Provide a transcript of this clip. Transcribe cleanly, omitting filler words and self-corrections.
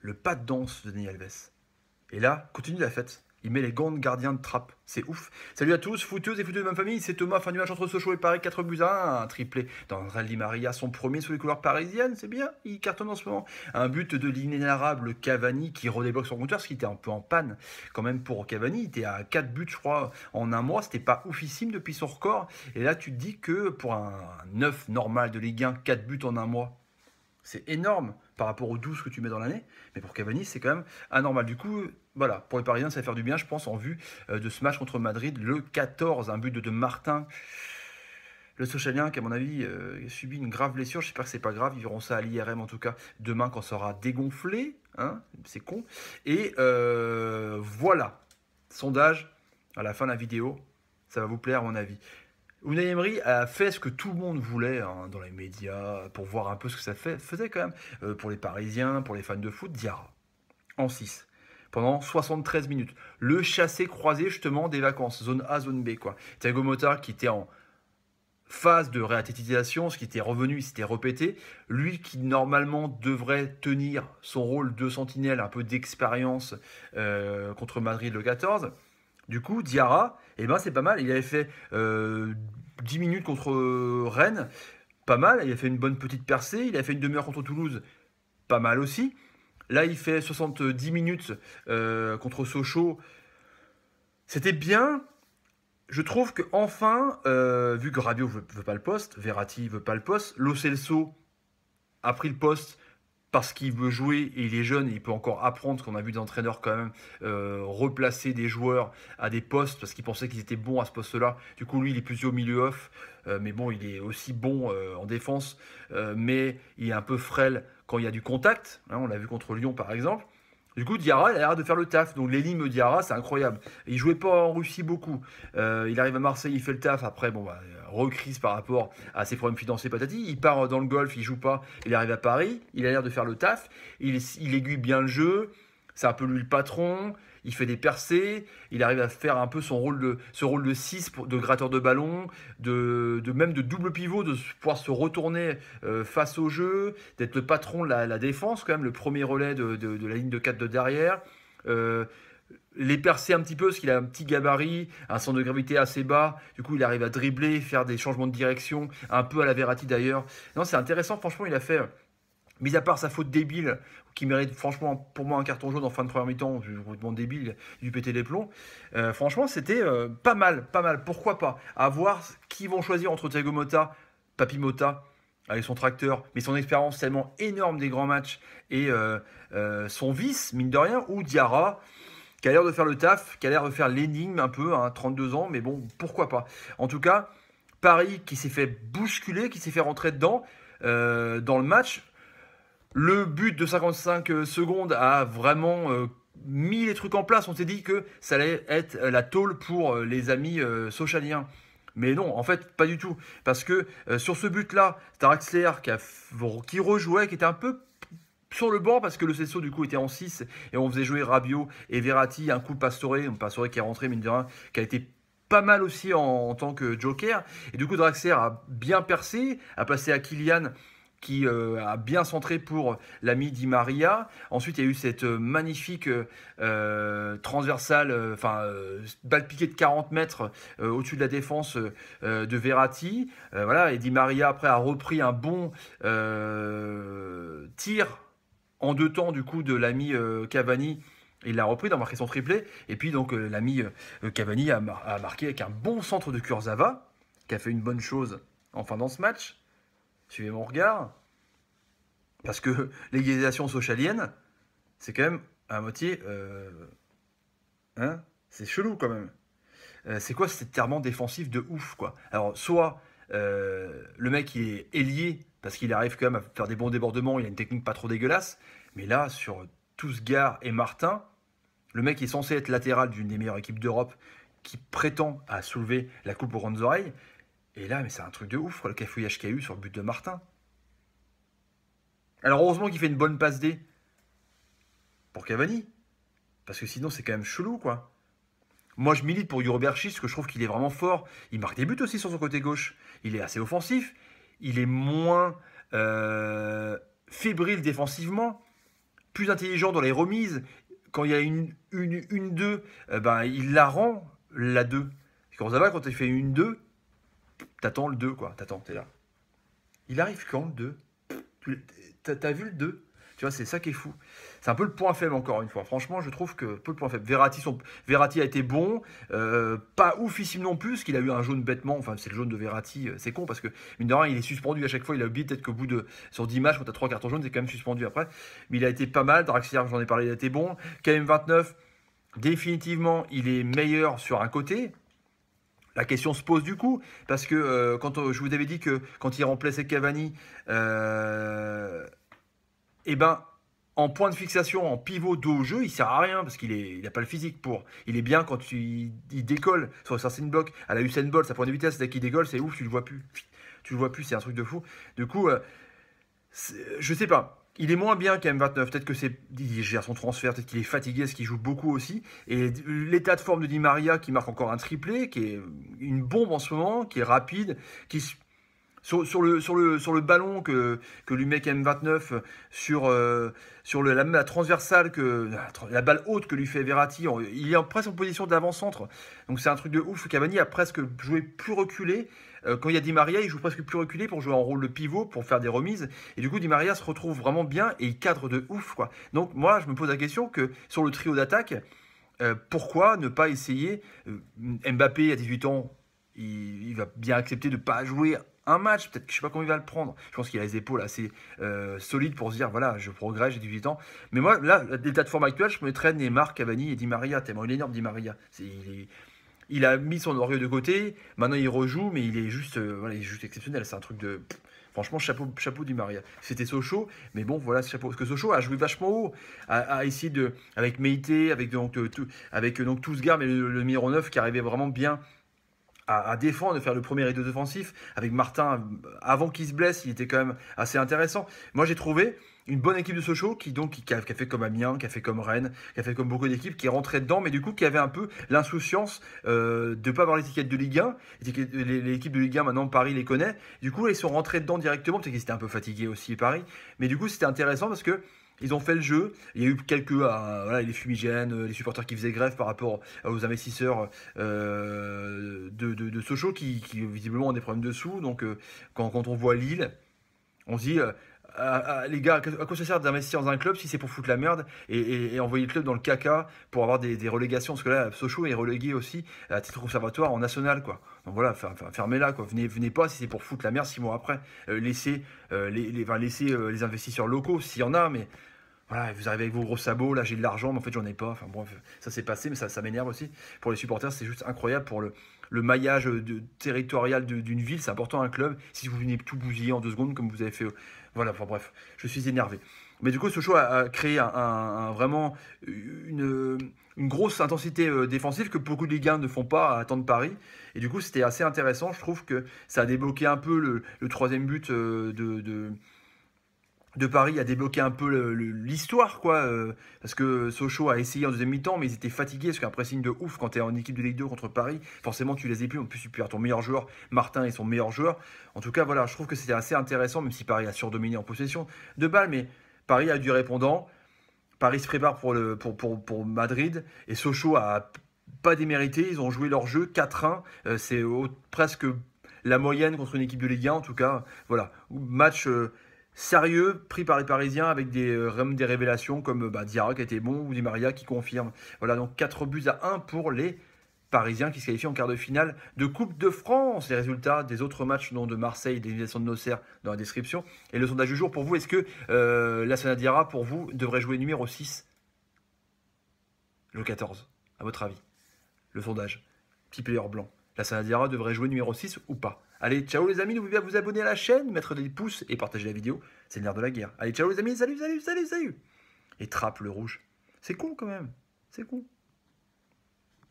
Le pas de danse de Dani Alves. Et là, continue la fête. Il met les gants de gardien de trappe. C'est ouf. Salut à tous, footeuses et footeux de même famille. C'est Thomas, fin du match entre Sochaux et Paris, 4-1. Un triplé d'André Di Maria, son premier sous les couleurs parisiennes. C'est bien, il cartonne en ce moment. Un but de l'inénarrable Cavani qui redébloque son compteur, parce qu'il était un peu en panne quand même pour Cavani. Il était à 4 buts, je crois, en un mois. C'était pas oufissime depuis son record. Et là, tu te dis que pour un 9 normal de Ligue 1, 4 buts en un mois, c'est énorme par rapport aux 12 que tu mets dans l'année. Mais pour Cavani, c'est quand même anormal. Du coup, voilà, pour les Parisiens, ça va faire du bien, je pense, en vue de ce match contre Madrid, le 14. Un but de Martin, le Sochalien, qui, à mon avis, a subi une grave blessure. J'espère que c'est pas grave. Ils verront ça à l'IRM, en tout cas, demain, quand ça sera dégonflé. Hein, c'est con. Et voilà. Sondage, à la fin de la vidéo. Ça va vous plaire, à mon avis. Unai Emery a fait ce que tout le monde voulait hein, dans les médias pour voir un peu ce que ça faisait quand même pour les Parisiens, pour les fans de foot. Diarra en 6 pendant 73 minutes. Le chassé-croisé justement des vacances, zone A, zone B quoi. Thiago Motta qui était en phase de réathlétisation, ce qui était revenu, il s'était répété. Lui qui normalement devrait tenir son rôle de sentinelle, un peu d'expérience contre Madrid le 14. Du coup, Diarra, eh ben, c'est pas mal. Il avait fait 10 minutes contre Rennes, pas mal. Il a fait une bonne petite percée. Il a fait une demi-heure contre Toulouse, pas mal aussi. Là, il fait 70 minutes contre Sochaux. C'était bien. Je trouve que enfin, vu que Rabiot veut pas le poste, Verratti veut pas le poste, Lo Celso a pris le poste parce qu'il veut jouer et il est jeune et il peut encore apprendre, ce qu'on a vu des entraîneurs quand même replacer des joueurs à des postes parce qu'ils pensaient qu'ils étaient bons à ce poste-là. Du coup, lui, il est plus au milieu off, mais bon, il est aussi bon en défense, mais il est un peu frêle quand il y a du contact. Hein, on l'a vu contre Lyon, par exemple. Du coup, Diarra, il a l'air de faire le taf. Donc, l'énigme Diarra, c'est incroyable. Il jouait pas en Russie beaucoup. Il arrive à Marseille, il fait le taf. Après, bon, bah, recrise par rapport à ses problèmes financiers, patati. Il part dans le golf, il joue pas. Il arrive à Paris, il a l'air de faire le taf. Il aiguille bien le jeu. C'est un peu lui le patron. Il fait des percées. Il arrive à faire un peu ce rôle de 6, de gratteur de ballon, même de double pivot, de pouvoir se retourner face au jeu, d'être le patron de la défense, quand même, le premier relais de la ligne de 4 de derrière. Euh, les percer un petit peu, parce qu'il a un petit gabarit, un centre de gravité assez bas. Du coup, il arrive à dribbler, faire des changements de direction, un peu à la Verratti d'ailleurs. Non, c'est intéressant. Franchement, il a fait, mis à part sa faute débile, qui mérite franchement pour moi un carton jaune en fin de première mi-temps, complètement débile, il lui pétait les plombs. Franchement, c'était pas mal, pas mal. Pourquoi pas? À voir qui vont choisir entre Thiago Motta, Papi Motta, avec son tracteur, mais son expérience tellement énorme des grands matchs, et son vice, mine de rien, ou Diarra, qui a l'air de faire le taf, qui a l'air de faire l'énigme un peu, hein, 32 ans, mais bon, pourquoi pas. En tout cas, Paris qui s'est fait bousculer, qui s'est fait rentrer dedans dans le match. Le but de 55 secondes a vraiment mis les trucs en place. On s'est dit que ça allait être la tôle pour les amis sochaliens. Mais non, en fait, pas du tout. Parce que sur ce but-là, c'est Draxler qui rejouait, qui était un peu sur le bord parce que le Cesso du coup était en 6 et on faisait jouer Rabiot et Verratti, un coup de Pastore qui est rentré mine de rien, qui a été pas mal aussi en tant que joker. Et du coup Draxler a bien percé, a passé à Kylian qui a bien centré pour l'ami Di Maria. Ensuite, il y a eu cette magnifique transversale, balle piquée de 40 mètres au-dessus de la défense de Verratti. Voilà, et Di Maria, après, a repris un bon tir en deux temps, du coup, de l'ami Cavani. Il l'a repris, d'en marquer son triplé. Et puis, donc, l'ami Cavani a marqué avec un bon centre de Kurzawa, qui a fait une bonne chose enfin dans ce match. Suivez mon regard. Parce que l'égalisation sochalienne, c'est quand même à moitié... hein, c'est chelou quand même. C'est quoi cet étirement défensif de ouf, quoi. Alors, soit le mec, il est ailier, parce qu'il arrive quand même à faire des bons débordements, il a une technique pas trop dégueulasse, mais là, sur Tousgar et Martin, le mec est censé être latéral d'une des meilleures équipes d'Europe, qui prétend à soulever la coupe aux grandes oreilles, et là, mais c'est un truc de ouf, quoi, le cafouillage qu'il y a eu sur le but de Martin. Alors heureusement qu'il fait une bonne passe D pour Cavani. Parce que sinon c'est quand même chelou quoi. Moi je milite pour Yoro Berchis parce que je trouve qu'il est vraiment fort. Il marque des buts aussi sur son côté gauche. Il est assez offensif. Il est moins fébrile défensivement. plus intelligent dans les remises. Quand il y a une 2, ben, il la rend, la 2. Kurzawa, quand il fait une 2, t'attends le 2, quoi. T'es là. Il arrive quand, le 2? T'as vu le 2? Tu vois, c'est ça qui est fou. C'est un peu le point faible, encore une fois. Franchement, je trouve que peu le point faible. Verratti a été bon, pas oufissime non plus, parce qu'il a eu un jaune bêtement. Enfin, c'est le jaune de Verratti, c'est con, parce que, mine de rien, il est suspendu à chaque fois. Il a oublié peut-être qu'au bout de, sur 10 matchs, quand t'as 3 cartons jaunes, c'est quand même suspendu après. Mais il a été pas mal. Draxler, j'en ai parlé, il a été bon. KM29, définitivement, il est meilleur sur un côté. La question se pose du coup, parce que quand je vous avais dit que quand il remplaçait Cavani, eh ben, en point de fixation, en pivot dos au jeu, il sert à rien parce qu'il n'a pas le physique pour. Il est bien quand il décolle sur certains blocs à la Usain Bolt, sa pointe de vitesse, dès qu'il décolle, c'est ouf, tu le vois plus. Tu le vois plus, c'est un truc de fou. Du coup, je sais pas. Il est moins bien qu'M29. Peut-être que il gère son transfert, peut-être qu'il est fatigué, parce qu'il joue beaucoup aussi. Et l'état de forme de Di Maria qui marque encore un triplé, qui est une bombe en ce moment, qui est rapide, qui sur le ballon que lui met M29, sur la transversale, la balle haute que lui fait Verratti, il est presque en position d'avant-centre. Donc c'est un truc de ouf. Cavani a presque joué plus reculé. Quand il y a Di Maria, il joue presque plus reculé pour jouer en rôle de pivot, pour faire des remises. Et du coup, Di Maria se retrouve vraiment bien et il cadre de ouf, quoi. Donc moi, je me pose la question que sur le trio d'attaque, pourquoi ne pas essayer Mbappé à 18 ans, il va bien accepter de ne pas jouer un match, peut-être que je sais pas comment il va le prendre. Je pense qu'il a les épaules assez solides pour se dire voilà, je progresse, j'ai 18 ans. Mais moi, là, l'état de forme actuel, je mettrais Neymar, Cavani et Di Maria. Tellement il est énorme, Di Maria. Il a mis son orgueil de côté. Maintenant, il rejoue, mais il est juste, voilà, il est juste exceptionnel. C'est un truc de. Franchement, chapeau Di Maria. C'était Sochaux, mais bon, voilà, chapeau. Parce que Sochaux a joué vachement haut, a essayé de, avec Meïté, avec donc Tousgar, mais le numéro 9 qui arrivait vraiment bien à défendre, de faire le premier rideau défensif. Avec Martin, avant qu'il se blesse, il était quand même assez intéressant. Moi, j'ai trouvé une bonne équipe de Sochaux qui a fait comme Amiens, qui a fait comme Rennes, qui a fait comme beaucoup d'équipes, qui est rentrée dedans, mais du coup qui avait un peu l'insouciance de ne pas avoir l'étiquette de Ligue 1. L'équipe de Ligue 1, maintenant, Paris les connaît. Du coup, ils sont rentrés dedans directement, peut-être qu'ils étaient un peu fatigués aussi, Paris. Mais du coup, c'était intéressant parce que ils ont fait le jeu. Il y a eu quelques voilà, les fumigènes, les supporters qui faisaient grève par rapport aux investisseurs de Sochaux qui visiblement ont des problèmes de sous. Donc quand on voit Lille, on se dit les gars, à quoi ça sert d'investir dans un club si c'est pour foutre la merde et envoyer le club dans le caca pour avoir des relégations? Parce que là, Sochaux est relégué aussi à titre conservatoire en national, quoi. Donc voilà, fermez-la, quoi. Venez pas si c'est pour foutre la merde 6 mois après. Laissez les investisseurs locaux s'il y en a, mais voilà, vous arrivez avec vos gros sabots, là j'ai de l'argent, mais en fait j'en ai pas. Enfin bref, ça s'est passé, mais ça m'énerve aussi. Pour les supporters, c'est juste incroyable pour le maillage territorial d'une ville. C'est important un club. Si vous venez tout bousiller en 2 secondes, comme vous avez fait. Voilà, enfin bref, je suis énervé. Mais du coup, Sochaux a créé vraiment une grosse intensité défensive que beaucoup de Ligue 1 ne font pas à attendre Paris. Et du coup, c'était assez intéressant. Je trouve que ça a débloqué un peu le troisième but de Paris, a débloqué un peu l'histoire, quoi. Parce que Sochaux a essayé en deuxième mi-temps, mais ils étaient fatigués, parce qu'un pressing de ouf quand tu es en équipe de Ligue 2 contre Paris, forcément tu les as plus, en plus tu perds ton meilleur joueur, Martin est son meilleur joueur. En tout cas, voilà, je trouve que c'était assez intéressant, même si Paris a surdominé en possession de balles, mais Paris a du répondant. Paris se prépare pour Madrid, et Sochaux a pas démérité, ils ont joué leur jeu 4-1, c'est presque la moyenne contre une équipe de Ligue 1, en tout cas, voilà, match sérieux, pris par les Parisiens avec des révélations comme Diarra qui a été bon ou Di Maria qui confirme. Voilà, donc 4-1 pour les Parisiens qui se qualifient en quart de finale de Coupe de France. Les résultats des autres matchs de Marseille et des éliminations de Auxerre dans la description. Et le sondage du jour pour vous, est-ce que Lassana Diarra, pour vous, devrait jouer numéro 6 le 14, à votre avis? Le sondage. Petit player blanc. Lassana Diarra devrait jouer numéro 6 ou pas? Allez, ciao les amis, n'oubliez pas de vous abonner à la chaîne, mettre des pouces et partager la vidéo. C'est le nerf de la guerre. Allez, ciao les amis, salut. Et trappe le rouge. C'est con quand même. C'est con.